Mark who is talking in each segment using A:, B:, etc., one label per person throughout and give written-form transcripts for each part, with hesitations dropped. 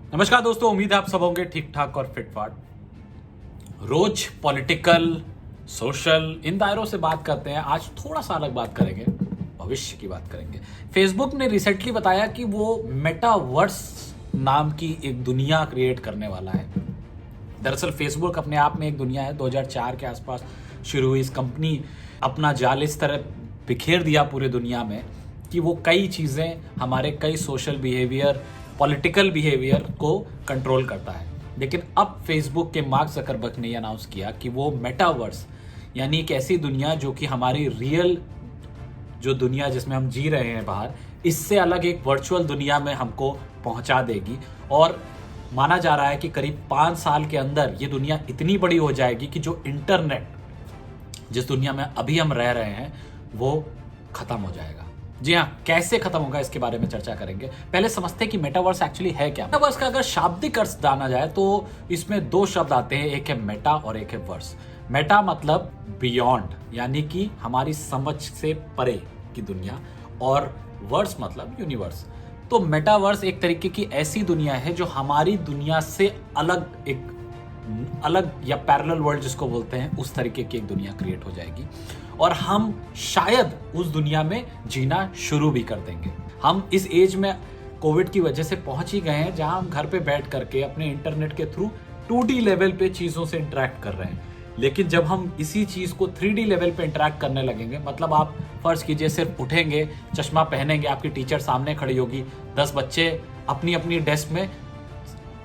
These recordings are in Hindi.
A: नमस्कार दोस्तों, उम्मीद है आप सब होंगे ठीक ठाक और फिट फाट। रोज पॉलिटिकल, सोशल इन दायरों से बात करते हैं। आज थोड़ा सा अलग बात करेंगे, भविष्य की बात करेंगे। फेसबुक ने रिसेंटली बताया कि वो मेटावर्स नाम की एक दुनिया क्रिएट करने वाला है। दरअसल फेसबुक अपने आप में एक दुनिया है। 2004 के आसपास शुरू हुई इस कंपनी अपना जाल इस तरह बिखेर दिया पूरे दुनिया में कि वो कई चीज़ें, हमारे कई सोशल बिहेवियर, पॉलिटिकल बिहेवियर को कंट्रोल करता है। लेकिन अब फेसबुक के मार्क ज़करबर्ग ने अनाउंस किया कि वो मेटावर्स यानी एक ऐसी दुनिया जो कि हमारी रियल जो दुनिया जिसमें हम जी रहे हैं बाहर, इससे अलग एक वर्चुअल दुनिया में हमको पहुंचा देगी। और माना जा रहा है कि करीब 5 साल के अंदर ये दुनिया इतनी बड़ी हो जाएगी कि जो इंटरनेट जिस दुनिया में अभी हम रह रहे हैं वो खत्म हो जाएगा। जी हाँ, कैसे खत्म होगा इसके बारे में चर्चा करेंगे। पहले समझते हैं कि मेटावर्स एक्चुअली है क्या। मेटावर्स का अगर शाब्दिक अर्थ जाना जाए तो इसमें दो शब्द आते हैं, एक है मेटा और एक है वर्स। मेटा मतलब बियॉन्ड, यानी कि हमारी समझ से परे की दुनिया, और वर्स मतलब यूनिवर्स। तो मेटावर्स एक तरीके की ऐसी दुनिया है जो हमारी दुनिया से अलग या पैरेलल वर्ल्ड जिसको बोलते हैं, उस तरीके की एक दुनिया क्रिएट हो जाएगी और हम शायद उस दुनिया में जीना शुरू भी कर देंगे। हम इस एज में कोविड की वजह से पहुंच ही गए हैं जहां हम घर पे बैठ करके अपने इंटरनेट के थ्रू 2D लेवल पे चीज़ों से इंटरेक्ट कर रहे हैं। लेकिन जब हम इसी चीज़ को 3D लेवल पे इंटरेक्ट करने लगेंगे, मतलब आप फर्ज कीजिए सिर्फ उठेंगे, चश्मा पहनेंगे, आपकी टीचर सामने खड़ी होगी, 10 बच्चे अपनी अपनी डेस्क में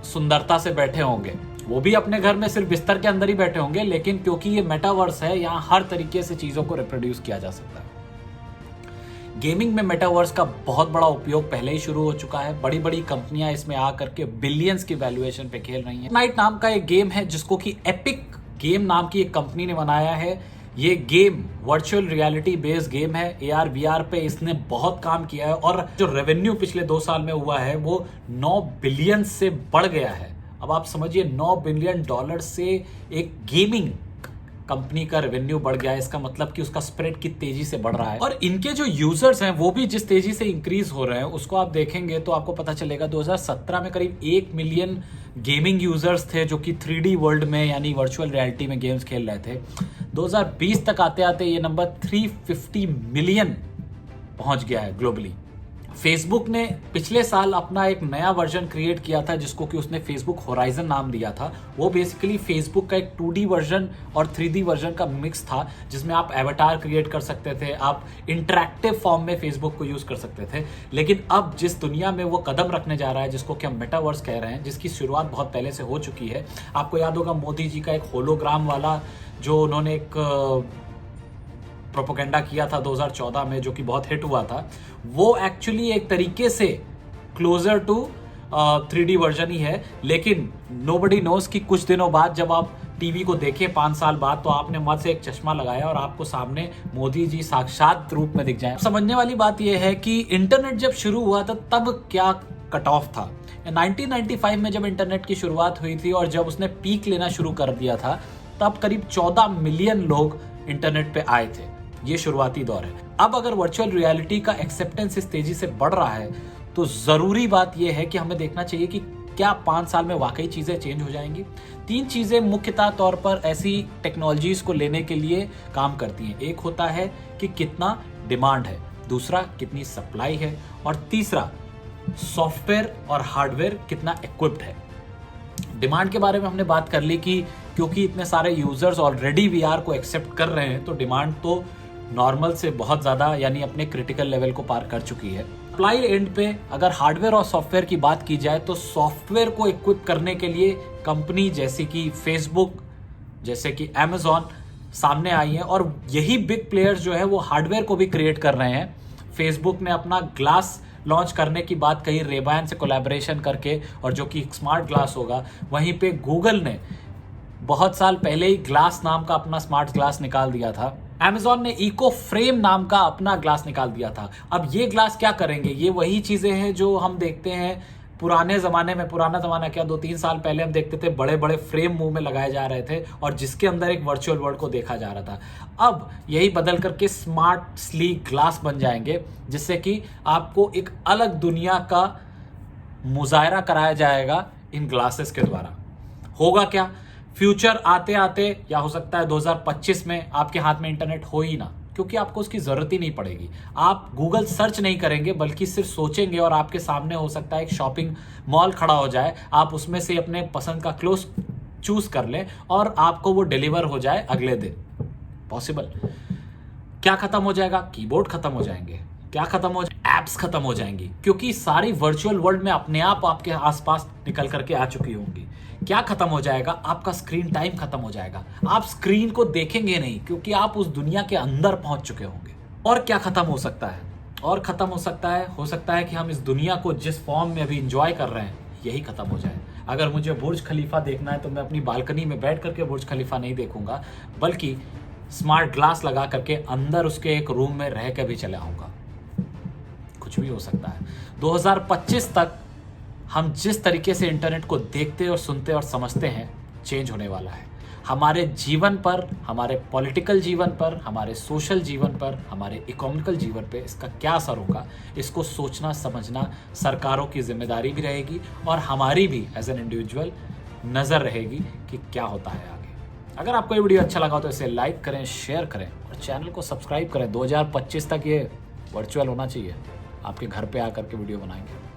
A: सुंदरता से बैठे होंगे, वो भी अपने घर में सिर्फ बिस्तर के अंदर ही बैठे होंगे। लेकिन क्योंकि ये मेटावर्स है, यहाँ हर तरीके से चीज़ों को रिप्रोड्यूस किया जा सकता है। गेमिंग में मेटावर्स का बहुत बड़ा उपयोग पहले ही शुरू हो चुका है। बड़ी बड़ी कंपनियां इसमें आकर के बिलियंस की वैल्यूएशन पे खेल रही हैं। नाइट नाम का एक गेम है जिसको कि एपिक गेम नाम की एक कंपनी ने बनाया है। ये game virtual reality based game है। AR VR पे इसने बहुत काम किया है और जो रेवेन्यू पिछले 2 साल में हुआ है वो 9 बिलियन से बढ़ गया है। अब आप समझिए, $9 बिलियन से एक गेमिंग कंपनी का रेवेन्यू बढ़ गया है। इसका मतलब कि उसका स्प्रेड कितनी तेजी से बढ़ रहा है और इनके जो यूजर्स हैं वो भी जिस तेजी से इंक्रीज हो रहे हैं उसको आप देखेंगे तो आपको पता चलेगा 2017 में करीब 1 मिलियन गेमिंग यूजर्स थे जो कि 3D वर्ल्ड में यानी वर्चुअल रियलिटी में गेम्स खेल रहे थे। 2020 तक आते आते ये नंबर 350 मिलियन पहुंच गया है ग्लोबली। फेसबुक ने पिछले साल अपना एक नया वर्जन क्रिएट किया था जिसको कि उसने फेसबुक होराइजन नाम दिया था। वो बेसिकली फेसबुक का एक 2D वर्जन और 3D वर्जन का मिक्स था जिसमें आप एवटार क्रिएट कर सकते थे, आप इंटरैक्टिव फॉर्म में फेसबुक को यूज कर सकते थे। लेकिन अब जिस दुनिया में वो कदम रखने जा रहा है, जिसको कि हम मेटावर्स कह रहे हैं, जिसकी शुरुआत बहुत पहले से हो चुकी है। आपको याद होगा मोदी जी का एक होलोग्राम वाला जो उन्होंने एक प्रोपोगेंडा किया था 2014 में, जो कि बहुत हिट हुआ था। वो एक्चुअली एक तरीके से क्लोजर टू 3D वर्जन ही है। लेकिन नोबडी नोज कि कुछ दिनों बाद जब आप टीवी को देखें 5 साल बाद, तो आपने मत से एक चश्मा लगाया और आपको सामने मोदी जी साक्षात रूप में दिख जाए। समझने वाली बात यह है कि इंटरनेट जब शुरू हुआ था तब क्या कट ऑफ था। 1995 में जब इंटरनेट की शुरुआत हुई थी और जब उसने पीक लेना शुरू कर दिया था तब करीब 14 मिलियन लोग इंटरनेट पे आए थे। ये शुरुआती दौर है। अब अगर वर्चुअल रियलिटी का एक्सेप्टेंस इस तेजी से बढ़ रहा है तो जरूरी बात यह है कि हमें देखना चाहिए कि क्या 5 साल में वाकई चीजें चेंज हो जाएंगी। 3 चीजें मुख्यतः तौर पर ऐसी टेक्नोलॉजीज को लेने के लिए काम करती हैं। एक होता है कि कितना डिमांड है, दूसरा कितनी सप्लाई है, और तीसरा सॉफ्टवेयर और हार्डवेयर कितना इक्विप्ड है। डिमांड के बारे में हमने बात कर ली कि क्योंकि इतने सारे यूजर्स ऑलरेडी VR को एक्सेप्ट कर रहे हैं तो डिमांड तो नॉर्मल से बहुत ज़्यादा यानी अपने क्रिटिकल लेवल को पार कर चुकी है। सप्लाई एंड पे अगर हार्डवेयर और सॉफ्टवेयर की बात की जाए तो सॉफ्टवेयर को इक्विप करने के लिए कंपनी जैसे कि फेसबुक, जैसे कि Amazon सामने आई है और यही बिग प्लेयर्स जो है वो हार्डवेयर को भी क्रिएट कर रहे हैं। फेसबुक ने अपना ग्लास लॉन्च करने की बात कही रेबैन से कोलैबोरेशन करके, और जो कि स्मार्ट ग्लास होगा। वहीं पे गूगल ने बहुत साल पहले ही ग्लास नाम का अपना स्मार्ट ग्लास निकाल दिया था। Amazon ने इको फ्रेम नाम का अपना ग्लास निकाल दिया था। अब ये ग्लास क्या करेंगे? ये वही चीजें हैं जो हम देखते हैं पुराने ज़माने में। पुराना ज़माना क्या, 2-3 साल पहले हम देखते थे बड़े बड़े फ्रेम मुंह में लगाए जा रहे थे और जिसके अंदर एक वर्चुअल वर्ल्ड को देखा जा रहा था। अब यही बदल करके स्मार्ट स्लीक ग्लास बन जाएंगे जिससे कि आपको एक अलग दुनिया का मुजाहरा कराया जाएगा इन ग्लासेस के द्वारा। होगा क्या, फ्यूचर आते आते या हो सकता है 2025 में आपके हाथ में इंटरनेट हो ही ना, क्योंकि आपको उसकी जरूरत ही नहीं पड़ेगी। आप गूगल सर्च नहीं करेंगे बल्कि सिर्फ सोचेंगे और आपके सामने हो सकता है एक शॉपिंग मॉल खड़ा हो जाए, आप उसमें से अपने पसंद का क्लोथ चूज कर लें और आपको वो डिलीवर हो जाए अगले दिन। पॉसिबल। क्या खत्म हो जाएगा, कीबोर्ड खत्म हो जाएंगे, क्या खत्म हो जाए, एप्स खत्म हो जाएंगी, क्योंकि सारी वर्चुअल वर्ल्ड में अपने आप आपके आसपास निकल करके आ चुकी होंगी। क्या खत्म हो जाएगा, आपका स्क्रीन टाइम खत्म हो जाएगा, आप स्क्रीन को देखेंगे नहीं क्योंकि आप उस दुनिया के अंदर पहुंच चुके होंगे। और क्या खत्म हो सकता है, और खत्म हो सकता है कि हम इस दुनिया को जिस फॉर्म में अभी इंजॉय कर रहे हैं यही खत्म हो जाए। अगर मुझे बुर्ज खलीफा देखना है तो मैं अपनी बालकनी में बैठ करके बुर्ज खलीफा नहीं देखूंगा, बल्कि स्मार्ट ग्लास लगा करके अंदर उसके एक रूम में रह के भी चले आऊंगा। कुछ भी हो सकता है। 2025 तक हम जिस तरीके से इंटरनेट को देखते और सुनते और समझते हैं चेंज होने वाला है। हमारे जीवन पर, हमारे पॉलिटिकल जीवन पर, हमारे सोशल जीवन पर, हमारे इकोनॉमिकल जीवन पर इसका क्या असर होगा, इसको सोचना समझना सरकारों की जिम्मेदारी भी रहेगी और हमारी भी एज एन इंडिविजुअल नज़र रहेगी कि क्या होता है आगे। अगर आपको ये वीडियो अच्छा लगा तो इसे लाइक करें, शेयर करें और चैनल को सब्सक्राइब करें। 2025 तक ये वर्चुअल होना चाहिए, आपके घर पे आकर के वीडियो बनाएंगे।